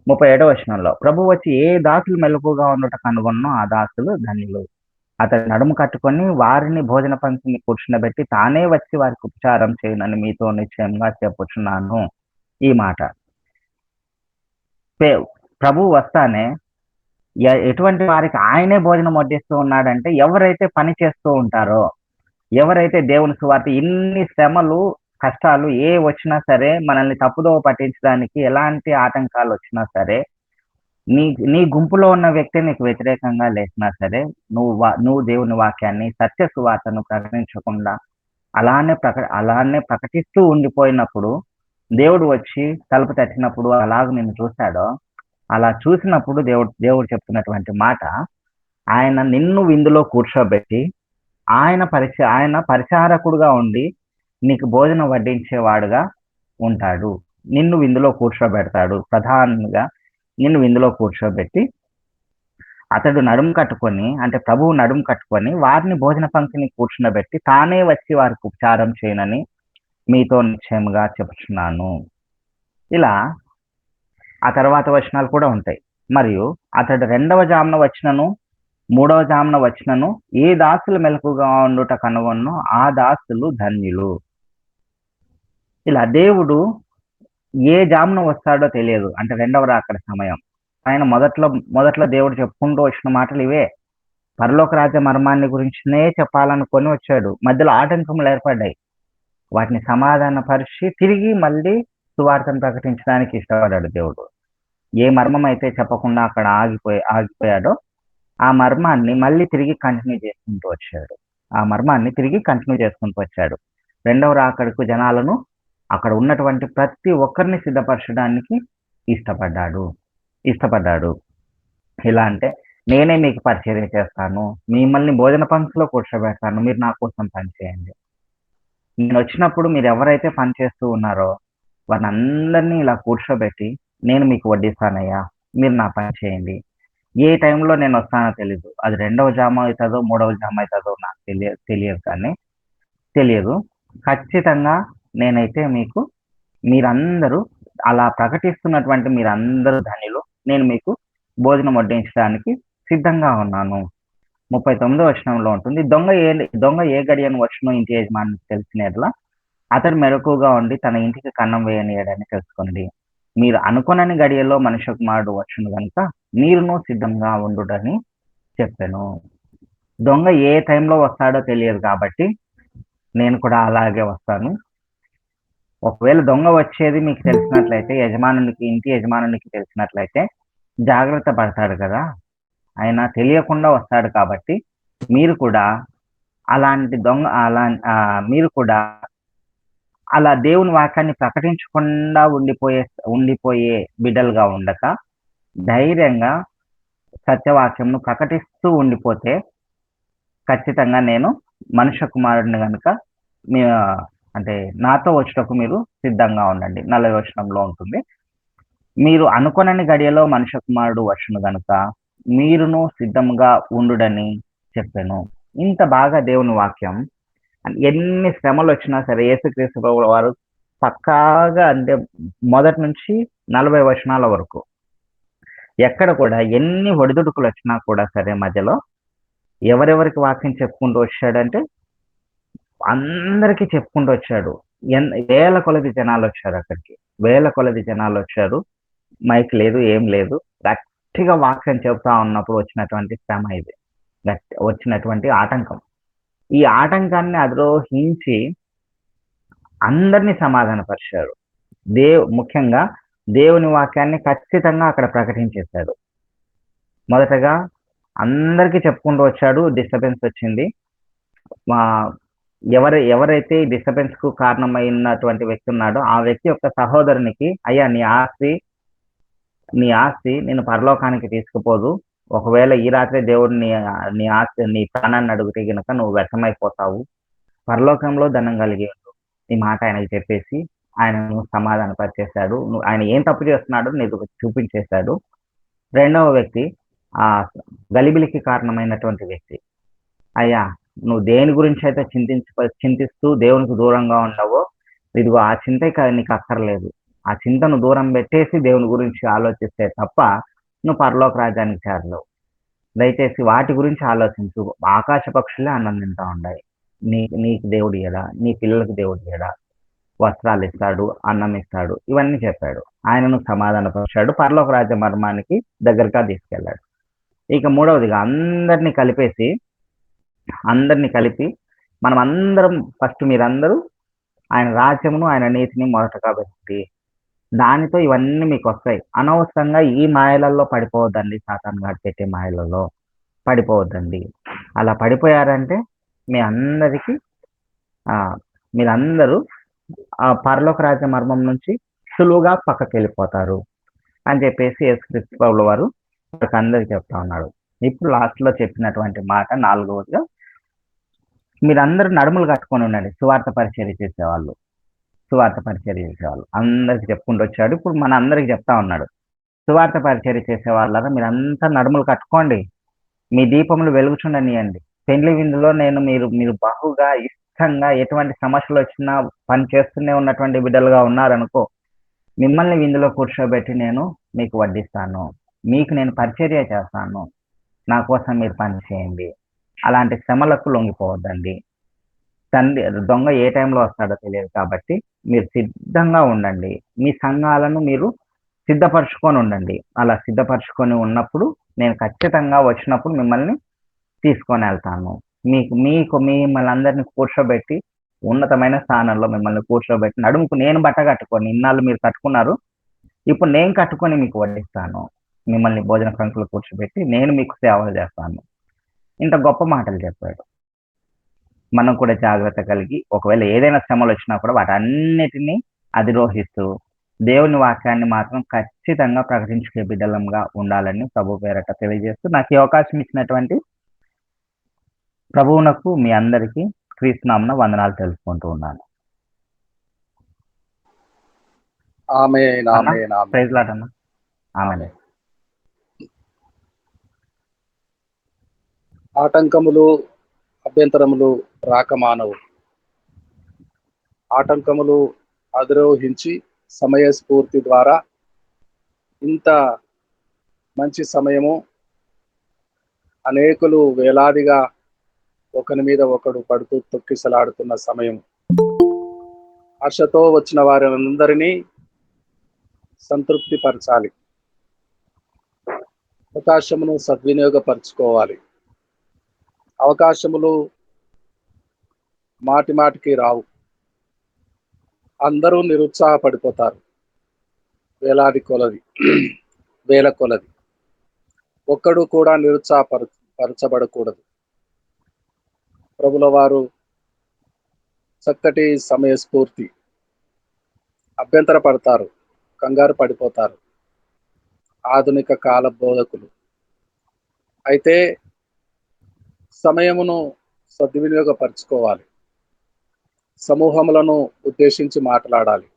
37వ వచనంలో ప్రభు వచ్చి ఏ దాసులు మెలకుగా ఉండట కనుగొన్నో ఆ దాసులు ధన్యులు. అతడు నడుము కట్టుకొని వారిని భోజన పంక్తిని కూర్చుండబెట్టి తానే వచ్చి వారికి ఉపచారం చేయనని మీతో నిశ్చయంగా చెప్పుచున్నాను. ఈ మాట ప్రభు వస్తానే ఎటువంటి వారికి ఆయనే భోజనం వడ్డిస్తూ ఉన్నాడంటే ఎవరైతే పని చేస్తూ ఉంటారో, ఎవరైతే దేవుని సువార్త ఇన్ని శ్రమలు కష్టాలు ఏ వచ్చినా సరే మనల్ని తప్పుదోవ పట్టించడానికి ఎలాంటి ఆటంకాలు వచ్చినా సరే నీ గుంపులో ఉన్న వ్యక్తి నీకు వ్యతిరేకంగా లేచినా సరే నువ్వు దేవుని వాక్యాన్ని సత్య సువార్తను ప్రకటించకుండా అలానే ప్రకటిస్తూ ఉండిపోయినప్పుడు దేవుడు వచ్చి తలుపు తట్టినప్పుడు అలాగ నిన్ను చూశాడో అలా చూసినప్పుడు దేవుడు చెప్తున్నటువంటి మాట, ఆయన నిన్ను విందులో కూర్చోబెట్టి ఆయన పరిచారకుడుగా ఉండి నీకు భోజనం వడ్డించేవాడుగా ఉంటాడు. నిన్ను విందులో కూర్చోబెడతాడు. ప్రధానంగా నిన్ను విందులో కూర్చోబెట్టి అతడు నడుము కట్టుకొని, అంటే ప్రభువు నడుము కట్టుకొని వారిని భోజన పంక్తిని కూర్చుండబెట్టి తానే వచ్చి వారికి ఉపచారం చేయనని మీతో నిశ్చయముగా చెప్తున్నాను. ఇలా ఆ తర్వాత వచనాలు కూడా ఉంటాయి. మరియు అతడు 2వ జామున వచ్చినను 3వ జామున వచ్చినను ఏ దాసులు మెలకుగా ఉండుట కనుగొన్నో ఆ దాసులు ధన్యులు. ఇలా దేవుడు ఏ జామున వస్తాడో తెలియదు, అంటే 2వ రాకడ సమయం. ఆయన మొదట్లో దేవుడు చెప్పుకుంటూ వచ్చిన మాటలు ఇవే. పరలోక రాజ్య మర్మాన్ని గురించినే చెప్పాలనుకొని వచ్చాడు. మధ్యలో ఆటంకములు ఏర్పడ్డాయి. వాటిని సమాధానపరిచి తిరిగి మళ్ళీ సువార్తను ప్రకటించడానికి ఇష్టపడ్డాడు దేవుడు. ఏ మర్మం అయితే చెప్పకుండా అక్కడ ఆగిపోయాడో ఆ మర్మాన్ని మళ్ళీ తిరిగి కంటిన్యూ చేసుకుంటూ వచ్చాడు. 2వ రాకడకు జనాలను అక్కడ ఉన్నటువంటి ప్రతి ఒక్కరిని సిద్ధపరచడానికి ఇష్టపడ్డాడు. ఇలా అంటే నేనే మీకు పరిచర్య చేస్తాను, మిమ్మల్ని భోజన పంక్తిలో కూర్చోబెడతాను, మీరు నా కోసం పనిచేయండి. నేను వచ్చినప్పుడు మీరు ఎవరైతే పని చేస్తూ ఉన్నారో వారిని అందరినీ ఇలా కూర్చోబెట్టి నేను మీకు వడ్డిస్తానయ్యా, మీరు నా పని చేయండి. ఏ టైంలో నేను వస్తానో తెలీదు. అది 2వ జామ అవుతుందో 3వ జామ అవుతుందో నాకు తెలియదు. ఖచ్చితంగా నేనైతే మీరందరూ అలా ప్రకటిస్తున్నటువంటి మీరందరూ ధనిలు, నేను మీకు భోజనం వడ్డించడానికి సిద్ధంగా ఉన్నాను. 39వ వచనంలో ఉంటుంది, దొంగ ఏ గడియను వచ్చునో ఇంటి యజమానికి తెలిసిన ఎడల అతడు మెలకువగా ఉండి తన ఇంటికి కన్నం వేయనీయడని తెలుసుకోండి. మీరు అనుకొనని గడియలో మనుష్య కుమారుడు వచ్చును కనుక మీరును సిద్ధంగా ఉండుడని చెప్పాను. దొంగ ఏ టైంలో వస్తాడో తెలియదు కాబట్టి నేను కూడా అలాగే వస్తాను. ఒకవేళ దొంగ వచ్చేది మీకు తెలిసినట్లయితే, ఇంటి యజమానునికి తెలిసినట్లయితే జాగ్రత్త పడతాడు కదా. ఆయన తెలియకుండా వస్తాడు కాబట్టి మీరు కూడా అలా దేవుని వాక్యాన్ని ప్రకటించకుండా ఉండిపోయే బిడ్డలుగా ఉండక ధైర్యంగా సత్యవాక్యంను ప్రకటిస్తూ ఉండిపోతే ఖచ్చితంగా నేను మనుష్య కుమారుడిని గనుక మీ అంటే నాతో వచ్చుటకు మీరు సిద్ధంగా ఉండండి. 40 వచనంలో ఉంటుంది. మీరు అనుకొనని గడియలో మనుష్య కుమారుడు వచ్చును గనుక మీరును సిద్ధముగా ఉండుడని చెప్పెను. ఇంత బాగా దేవుని వాక్యం ఎన్ని శ్రమలొచ్చినా సరే యేసుక్రీస్తు ప్రభువు వారు పక్కాగా అంటే మొదటి నుంచి 40 వచనాల వరకు ఎక్కడ కూడా ఎన్ని ఒడిదుడుకులొచ్చినా కూడా సరే మధ్యలో ఎవరెవరికి వాక్యం చెప్పుకుంటూ వచ్చాడంటే అందరికీ చెప్పుకుంటూ వచ్చాడు. వేల కొలది జనాలొచ్చారు అక్కడికి. వేల కొలది జనాలొచ్చారు. మైక్ లేదు, ఏం లేదు. గట్టిగా వాక్యం చెప్తా ఉన్నప్పుడు వచ్చినటువంటి శ్రమ ఇది. వచ్చినటువంటి ఆటంకం. ఈ ఆటంకాన్ని అధిరోహించి అందరిని సమాధానపరిచారు. ముఖ్యంగా దేవుని వాక్యాన్ని ఖచ్చితంగా అక్కడ ప్రకటించేశాడు. మొదటగా అందరికీ చెప్పుకుంటూ వచ్చాడు. డిస్టర్బెన్స్ వచ్చింది. ఎవరైతే ఈ డిస్టర్బెన్స్ కు కారణమైనటువంటి వ్యక్తి ఉన్నాడో ఆ వ్యక్తి యొక్క సహోదరునికి, అయ్యా నీ ఆస్తి నేను పరలోకానికి తీసుకుపోదు. ఒకవేళ ఈ రాత్రే దేవుడు నీ ఆస్తి నీ ప్రాణాన్ని అడిగితే గనుక నువ్వు వ్యర్థమైపోతావు. పరలోకంలో ధనం కలిగి ఉండు. ఈ మాట ఆయనకి చెప్పేసి ఆయనను సమాధానపరిచేశాడు. ఆయన ఏం తప్పు చేస్తున్నాడో నీకు చూపించేశాడు. రెండవ వ్యక్తి ఆ గలిబిలికి కారణమైనటువంటి వ్యక్తి, అయ్యా నువ్వు దేని గురించి అయితే చింతిస్తూ దేవునికి దూరంగా ఉండవో ఇదిగో ఆ చింత నీకు అక్కర్లేదు. ఆ చింతను దూరం పెట్టేసి దేవుని గురించి ఆలోచిస్తే తప్ప నువ్వు పరలోక రాజ్యానికి చేరలేవు. దయచేసి వాటి గురించి ఆలోచించు. ఆకాశ పక్షులే అన్నం తింటా ఉన్నాయి. నీకు దేవుడు ఇయ్యడా? నీ పిల్లలకు దేవుడు ఇయ్యడా? వస్త్రాలు ఇస్తాడు, అన్నం ఇస్తాడు, ఇవన్నీ చెప్పాడు. ఆయనను సమాధానపరిచాడు. పరలోక రాజ్య మర్మానికి దగ్గరగా తీసుకెళ్ళాడు. ఇక మూడవదిగా అందరినీ కలిపి మనం అందరం ఫస్ట్ మీరందరూ ఆయన రాజ్యమును ఆయన నీతిని మొదటగా పెట్టి దానితో ఇవన్నీ మీకు వస్తాయి. అనవసరంగా ఈ మాయలలో పడిపోవద్దండి. సాతాను గాడు పెట్టే మాయలలో పడిపోవద్దండి. అలా పడిపోయారంటే మీరందరూ ఆ పరలోక రాజ్య మర్మం నుంచి సులువుగా పక్కకి వెళ్ళిపోతారు అని చెప్పేసి యేసుక్రీస్తు ప్రభువు వారు అందరికి చెప్తా ఉన్నాడు. ఇప్పుడు లాస్ట్ లో చెప్పినటువంటి మాట 4వదిగా, మీరందరూ నడుములు కట్టుకొని ఉండండి. సువార్త పరిచర్య చేసేవాళ్ళు అందరికి చెప్పుకుంటూ వచ్చాడు. ఇప్పుడు మన అందరికి చెప్తా ఉన్నాడు. సువార్త పరిచర్య చేసే వాళ్ళరా మీరంతా నడుములు కట్టుకోండి. మీ దీపములు వెలుగుచుండనియండి. పెండ్లి విందులో నేను మీరు బహుగా ఇష్టంగా ఎటువంటి సమస్యలు వచ్చినా పని చేస్తూనే ఉన్నటువంటి బిడ్డలుగా ఉన్నారనుకో, మిమ్మల్ని విందులో కూర్చోబెట్టి నేను మీకు వడ్డిస్తాను. మీకు నేను పరిచర్య చేస్తాను. నా కోసం మీరు పని చేయండి. అలాంటి శ్రమలకు లొంగిపోవద్దండి. దొంగ ఏ టైంలో వస్తాడో తెలియదు కాబట్టి మీరు సిద్ధంగా ఉండండి. మీ సంఘాలను మీరు సిద్ధపరచుకొని ఉండండి. అలా సిద్ధపరచుకొని ఉన్నప్పుడు నేను ఖచ్చితంగా వచ్చినప్పుడు మిమ్మల్ని తీసుకొని వెళ్తాను. మిమ్మల్ని అందరినీ కూర్చోబెట్టి ఉన్నతమైన స్థానంలో మిమ్మల్ని కూర్చోబెట్టి నడుముకు నేను బట్ట కట్టుకొని, ఇన్నాళ్ళు మీరు కట్టుకున్నారు, ఇప్పుడు నేను కట్టుకొని మీకు వడ్డిస్తాను. మిమ్మల్ని భోజన పంక్తులు కూర్చోబెట్టి నేను మీకు సేవలు చేస్తాను. ఇంత గొప్ప మాటలు చెప్పాడు. మనం కూడా జాగ్రత్త కలిగి ఒకవేళ ఏదైనా శ్రమలు వచ్చినా కూడా వాటన్నిటినీ అధిరోహిస్తూ దేవుని వాక్యాన్ని మాత్రం ఖచ్చితంగా ప్రకటించుకే బిడ్డలంగా ఉండాలని ప్రభు పేరట తెలియజేస్తూ నాకు ఈ అవకాశం ఇచ్చినటువంటి ప్రభువునకు మీ అందరికీ క్రీస్తునామమున వందనాలు తెలుసుకుంటూ ఉన్నాను. ప్రైజ్ లార్డ్ అన్న. ఆమేన్. ఆటంకములు అభ్యంతరములు రాక మానవు. ఆటంకములు అధిరోహించి సమయస్ఫూర్తి ద్వారా ఇంత మంచి సమయము, అనేకులు వేలాదిగా ఒకరి మీద ఒకడు పడుతూ తొక్కిసలాడుతున్న సమయం, ఆశతో వచ్చిన వారందరినీ సంతృప్తి పరచాలి. అవకాశమును సద్వినియోగపరచుకోవాలి. అవకాశములు మాటికి రావు. అందరూ నిరుత్సాహపడిపోతారు. వేల కొలది ఒక్కడు కూడా నిరుత్సాహపరచబడకూడదు. ప్రభుల వారు చక్కటి సమయస్ఫూర్తి, అభ్యంతర పడతారు, కంగారు పడిపోతారు ఆధునిక కాల బోధకులు. అయితే సమయమును సద్వినియోగపరచుకోవాలి. సమూహములను ఉద్దేశించి మాట్లాడాలి.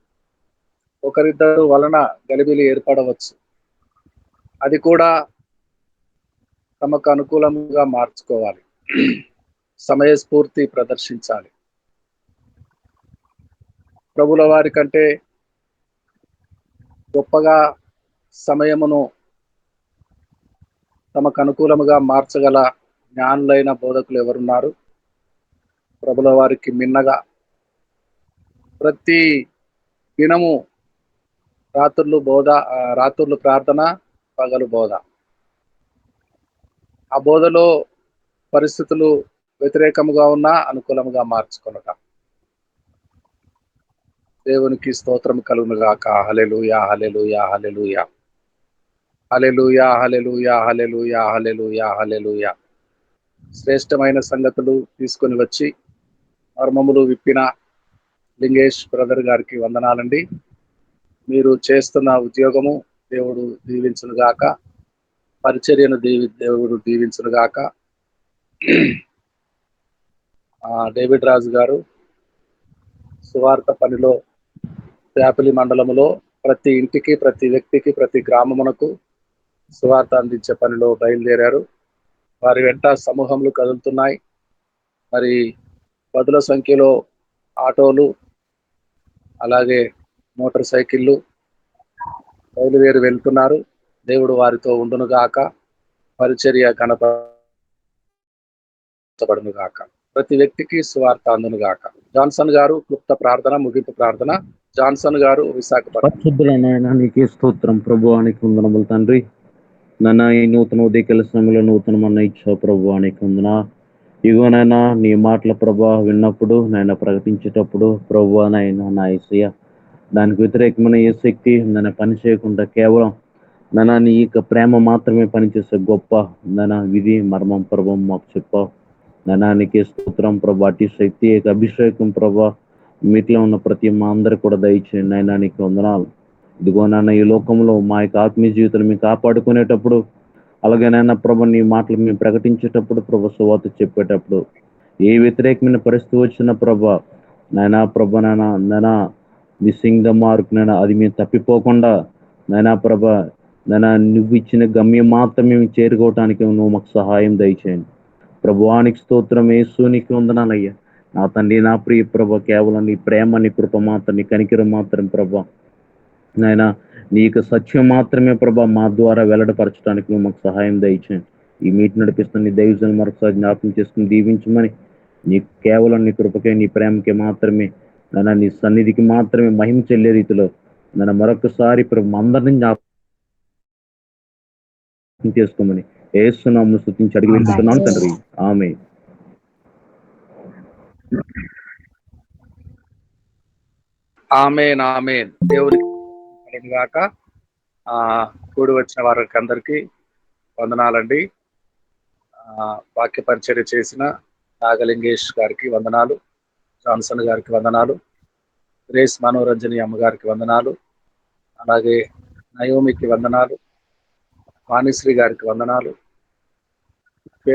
ఒకరిద్దరు వలన గలిబిలి ఏర్పడవచ్చు. అది కూడా తమకు అనుకూలంగా మార్చుకోవాలి. సమయస్ఫూర్తి ప్రదర్శించాలి. ప్రభుల వారి కంటే గొప్పగా సమయమును తమకు అనుకూలముగా మార్చగల జ్ఞానులైన బోధకులు ఎవరున్నారు? ప్రభుల వారికి మిన్నగా ప్రతి దినము రాత్రులు ప్రార్థన, పగలు బోధ. ఆ బోధలో పరిస్థితులు వ్యతిరేకముగా ఉన్నా అనుకూలముగా మార్చుకొనుట. దేవునికి స్తోత్రం కలుగును గాక. హల్లెలూయా, హల్లెలూయా, హల్లెలూయా. హల్లెలూయా, హల్లెలూయా, హల్లెలూయా, హల్లెలూయా, హల్లెలూయా. శ్రేష్టమైన సంగతులు తీసుకొని వచ్చి మర్మములు విప్పిన లింగేష్ బ్రదర్ గారికి వందనాలండి. మీరు చేస్తున్న ఉద్యోగము దేవుడు దీవించును గాక. పరిచర్యను దేవుడు దీవించును గాక. డేవిడ్ రాజు గారు సువార్త పనిలో ప్యాపిలి మండలములో ప్రతి ఇంటికి, ప్రతి వ్యక్తికి, ప్రతి గ్రామమునకు సువార్త అందించే పనిలో బయలుదేరారు. వారి వెంట సమూహములు కదులుతున్నాయి. మరి పదుల సంఖ్యలో ఆటోలు, అలాగే మోటార్ సైకిళ్ళు బయలుదేరి వెళ్తున్నారు. దేవుడు వారితో ఉండును గాక. పరిచర్య గణపరచబడును గాక. ప్రతి వ్యక్తికి సువార్త అందును గాక. జాన్సన్ గారు క్లుప్త ప్రార్థన, ముగింపు ప్రార్థన. జాన్సన్ గారు, విశాఖపట్నం. పరిశుద్ధులైన ఆయన నీకే స్తోత్రం ప్రభువానికి వందనములు తండ్రి. నాన్న ఈ నూతన ఉదయకాల సమయంలో నూతనమన్న ఇచ్చావు ప్రభువానికి వందన. ఇగోనైనా నీ మాటల ప్రభా విన్నప్పుడు నాయన ప్రకటించేటప్పుడు ప్రభువానైనా నా యేసయ్య దానికి వ్యతిరేకమైన ఏ శక్తి నన్ను పని చేయకుండా కేవలం నాన్న నీ యొక్క ప్రేమ మాత్రమే పనిచేసే గొప్ప నాన్న విధి మర్మం ప్రభావం మాకు చెప్పావు. నాన్న నీకే స్తోత్రం ప్రభా. అటు శక్తి యొక్క అభిషేకం ప్రభా మీట్లో ఉన్న ప్రతి మా అందరికి కూడా దయచేయండి నాయనా. నీకు వందనాలు. ఇదిగో నాన్న ఈ లోకంలో మా యొక్క ఆత్మీయ జీవితాన్ని మేము కాపాడుకునేటప్పుడు, అలాగే నాయన ప్రభు నీ మాటలు మేము ప్రకటించేటప్పుడు, ప్రభు సువార్త చెప్పేటప్పుడు ఏ వ్యతిరేకమైన పరిస్థితి వచ్చిన ప్రభా నాయనా ప్రభ నాయన మిస్సింగ్ ద మార్క్ నాయన అది మేము తప్పిపోకుండా నాయనా ప్రభ నాయన నువ్వు ఇచ్చిన గమ్యం మాత్రం మేము చేరుకోవటానికి నువ్వు మాకు సహాయం దయచేయండి ప్రభువానికి స్తోత్రం. యేసునికి వందనాలయ్యా. నా తండ్రి నా ప్రియ ప్రభ, కేవలం నీ ప్రేమ నీ కృప మాత్రం నీ కనికిరం మాత్రం ప్రభ నాయన నీకు సత్యం మాత్రమే ప్రభా మా ద్వారా వెల్లడపరచడానికి నువ్వు మాకు సహాయం దయచేయండి. ఈ మీట్ నడిపిస్తున్న నీ దైవజనులు మరొకసారి జ్ఞాపకం చేసుకుని దీవించమని నీ కేవలం నీ కృపకే నీ ప్రేమకే మాత్రమే నాన్న నీ సన్నిధికి మాత్రమే మహిమ చెల్లే రీతిలో నన్ను మరొకసారి ప్రభు అందరినీ జ్ఞాపకం చేసుకోమని యేసునామమున స్తుతించి అడిగి వెళ్తున్నాను తండ్రి. ఆమేన్. ఆమేన్, ఆమేన్. దేవునికి గాక. కూడి వచ్చిన వారికి అందరికీ వందనాలండి. వాక్య పరిచర్య చేసిన నాగలింగేష్ గారికి వందనాలు, జాన్సన్ గారికి వందనాలు, గ్రేస్ మనోరంజని అమ్మగారికి వందనాలు, అలాగే నయోమికి వందనాలు, వాణిశ్రీ గారికి వందనాలు,